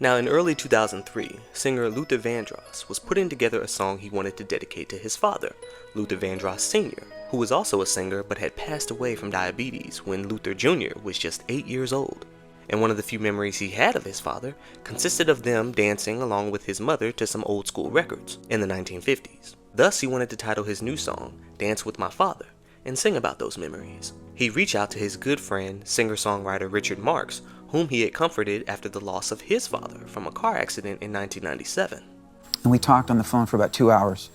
Now, in early 2003, singer Luther Vandross was putting together a song he wanted to dedicate to his father, Luther Vandross Sr., who was also a singer but had passed away from diabetes when Luther Jr. was just 8 years old. And one of the few memories he had of his father consisted of them dancing along with his mother to some old school records in the 1950s. Thus, he wanted to title his new song, Dance with My Father, and sing about those memories. He reached out to his good friend, singer-songwriter Richard Marx, whom he had comforted after the loss of his father from a car accident in 1997. And we talked on the phone for about 2 hours,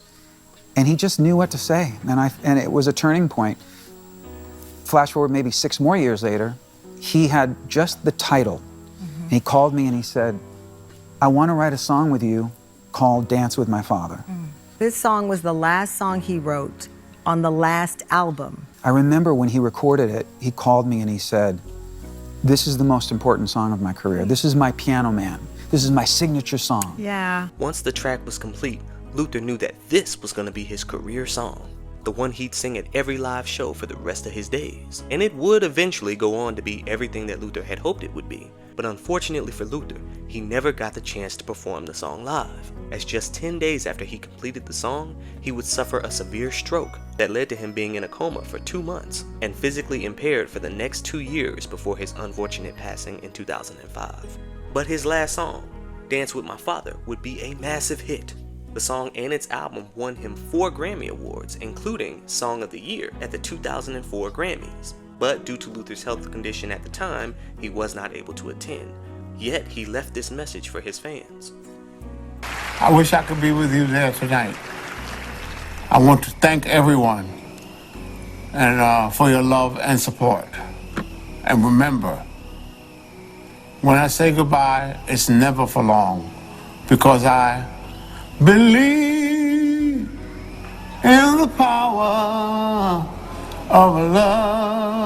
and he just knew what to say, and it was a turning point. Flash forward maybe 6 more years later, he had just the title. And he called me and he said, I want to write a song with you called Dance with My Father. This song was the last song he wrote on the last album. I remember when he recorded it, he called me and he said, this is the most important song of my career. This is my Piano Man. This is my signature song. Yeah. Once the track was complete, Luther knew that this was going to be his career song, the one he'd sing at every live show for the rest of his days. And it would eventually go on to be everything that Luther had hoped it would be. But unfortunately for Luther, he never got the chance to perform the song live, as just 10 days after he completed the song, he would suffer a severe stroke that led to him being in a coma for 2 months and physically impaired for the next 2 years before his unfortunate passing in 2005. But his last song, Dance with My Father, would be a massive hit. The song and its album won him 4 Grammy Awards, including Song of the Year at the 2004 Grammys. But due to Luther's health condition at the time, he was not able to attend. Yet he left this message for his fans. I wish I could be with you there tonight. I want to thank everyone and for your love and support. And remember, when I say goodbye, it's never for long, because I believe in the power of love.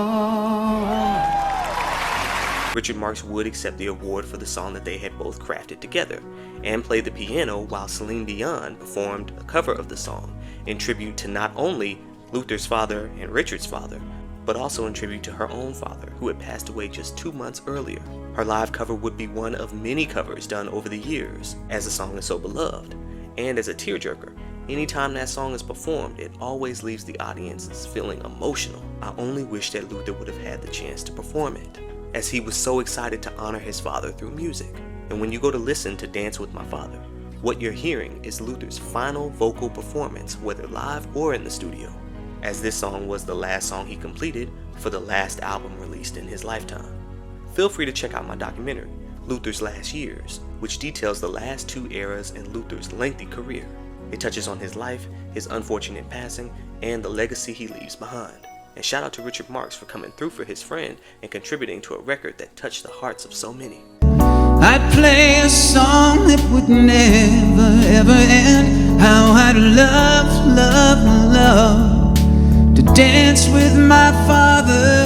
Richard Marx would accept the award for the song that they had both crafted together, and played the piano while Celine Dion performed a cover of the song in tribute to not only Luther's father and Richard's father, but also in tribute to her own father, who had passed away just 2 months earlier. Her live cover would be one of many covers done over the years, as the song is so beloved. And as a tearjerker, anytime that song is performed, it always leaves the audiences feeling emotional. I only wish that Luther would have had the chance to perform it, as he was so excited to honor his father through music. And when you go to listen to Dance with My Father, what you're hearing is Luther's final vocal performance, whether live or in the studio, as this song was the last song he completed for the last album released in his lifetime. Feel free to check out my documentary, Luther's Last Years, which details the last 2 eras in Luther's lengthy career. It touches on his life, his unfortunate passing, and the legacy he leaves behind. And shout out to Richard Marx for coming through for his friend and contributing to a record that touched the hearts of so many. I'd play a song that would never ever end. How I'd love, love, love to dance with my father.